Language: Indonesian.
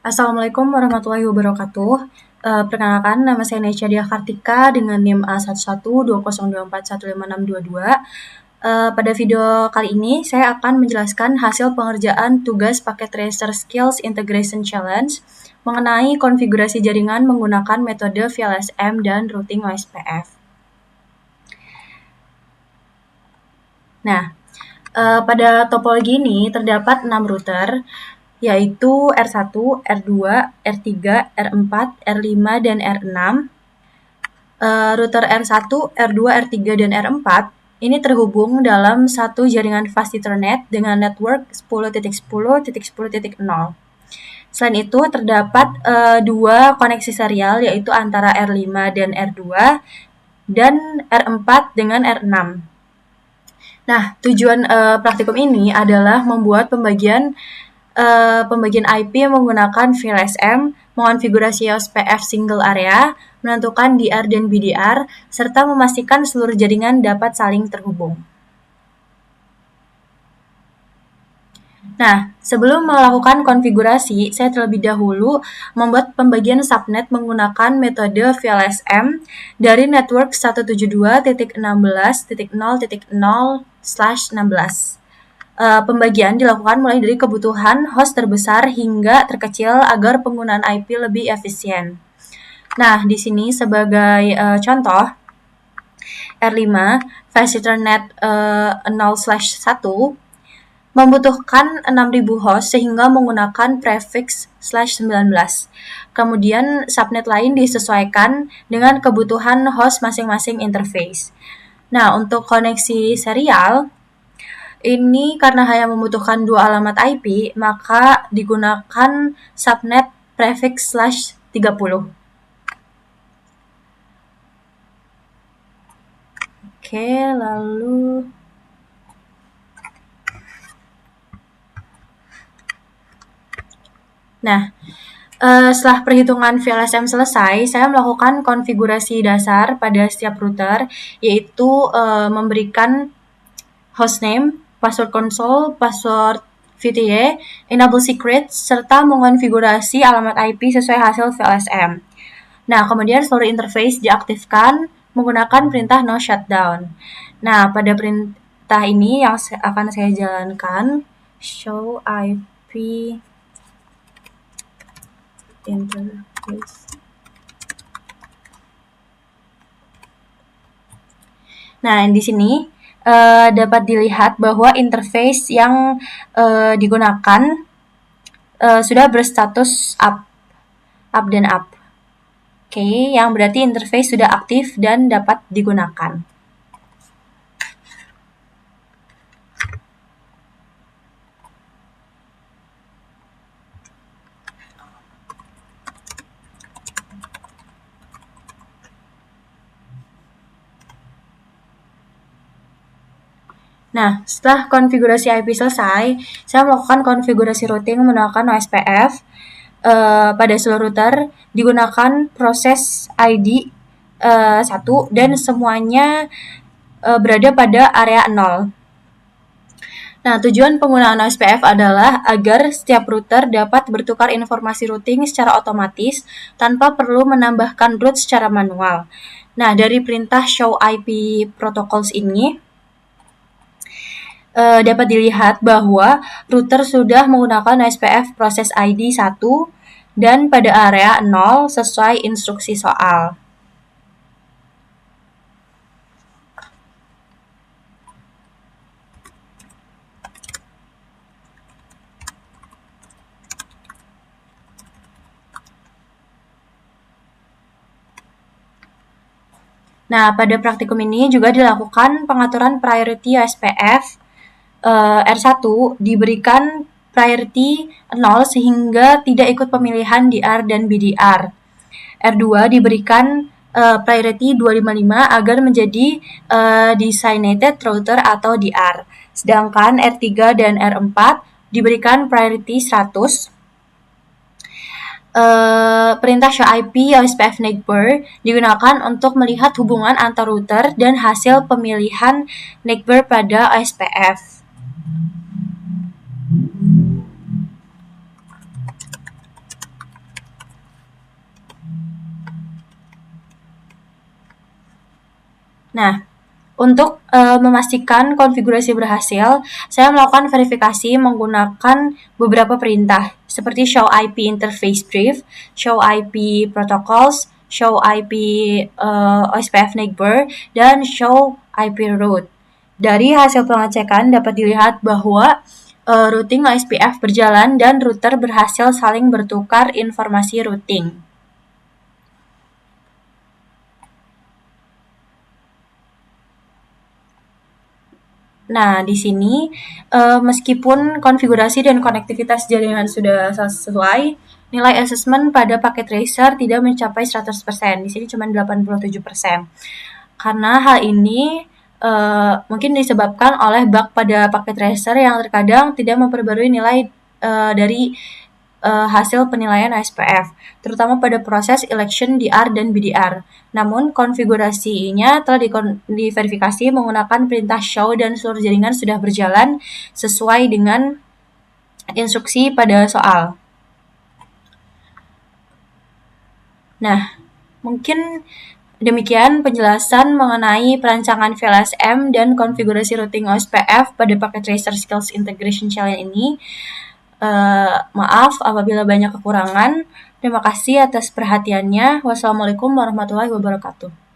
Assalamualaikum warahmatullahi wabarakatuh. Perkenalkan, nama saya Nesya Dia Kartika dengan NIM A112024155622. Pada video kali ini, saya akan menjelaskan hasil pengerjaan tugas paket Tracer Skills Integration Challenge mengenai konfigurasi jaringan menggunakan metode VLSM dan routing OSPF. Nah, pada topologi ini terdapat 6 router, yaitu R1, R2, R3, R4, R5, dan R6. Router R1, R2, R3, dan R4 ini terhubung dalam satu jaringan fast Ethernet dengan network 10.10.10.0. Selain itu, terdapat dua koneksi serial, yaitu antara R5 dan R2, dan R4 dengan R6. Nah, tujuan praktikum ini adalah membuat pembagian IP menggunakan VLSM, mengonfigurasi OSPF single area, menentukan DR dan BDR, serta memastikan seluruh jaringan dapat saling terhubung. Nah, sebelum melakukan konfigurasi, saya terlebih dahulu membuat pembagian subnet menggunakan metode VLSM dari network 172.16.0.0/16. Pembagian dilakukan mulai dari kebutuhan host terbesar hingga terkecil agar penggunaan IP lebih efisien. Nah, di sini sebagai contoh, R5 Fast Ethernet 0/1 membutuhkan 6.000 host sehingga menggunakan prefix /19. Kemudian subnet lain disesuaikan dengan kebutuhan host masing-masing interface. Nah, untuk koneksi serial, ini karena hanya membutuhkan 2 alamat IP, maka digunakan subnet prefix /30. Oke, lalu setelah perhitungan VLSM selesai, saya melakukan konfigurasi dasar pada setiap router, yaitu memberikan hostname, password console, password VTY, enable secrets, serta mengonfigurasi alamat IP sesuai hasil VLSM. Nah, kemudian seluruh interface diaktifkan menggunakan perintah no shutdown. Nah, pada perintah ini yang akan saya jalankan, show IP interface. Nah, di sini dapat dilihat bahwa interface yang digunakan sudah berstatus up dan up. Oke, yang berarti interface sudah aktif dan dapat digunakan. Nah, setelah konfigurasi IP selesai, saya melakukan konfigurasi routing menggunakan OSPF. Pada seluruh router digunakan proses ID 1 dan semuanya berada pada area 0. Nah, tujuan penggunaan OSPF adalah agar setiap router dapat bertukar informasi routing secara otomatis tanpa perlu menambahkan route secara manual. Nah, dari perintah show IP protocols ini dapat dilihat bahwa router sudah menggunakan OSPF proses ID 1 dan pada area 0 sesuai instruksi soal. Nah, pada praktikum ini juga dilakukan pengaturan priority OSPF. R1 diberikan priority 0 sehingga tidak ikut pemilihan DR dan BDR. R2 diberikan priority 255 agar menjadi designated router atau DR. Sedangkan R3 dan R4 diberikan priority 100. Perintah show IP OSPF neighbor digunakan untuk melihat hubungan antar router dan hasil pemilihan neighbor pada OSPF. Nah, untuk memastikan konfigurasi berhasil, saya melakukan verifikasi menggunakan beberapa perintah seperti show IP interface brief, show IP protocols, show IP OSPF neighbor, dan show IP route. Dari hasil pengecekan dapat dilihat bahwa routing OSPF berjalan dan router berhasil saling bertukar informasi routing. Nah, di sini meskipun konfigurasi dan konektivitas jaringan sudah sesuai, nilai assessment pada paket tracer tidak mencapai 100%. Di sini cuma 87%. Karena hal ini mungkin disebabkan oleh bug pada paket tracer yang terkadang tidak memperbarui nilai dari hasil penilaian SPF, terutama pada proses election DR dan BDR. Namun, konfigurasinya telah diverifikasi menggunakan perintah show dan seluruh jaringan sudah berjalan sesuai dengan instruksi pada soal. Nah, mungkin demikian penjelasan mengenai perancangan VLSM dan konfigurasi routing OSPF pada paket tracer skills integration challenge ini. Maaf apabila banyak kekurangan. Terima kasih atas perhatiannya. Wassalamualaikum warahmatullahi wabarakatuh.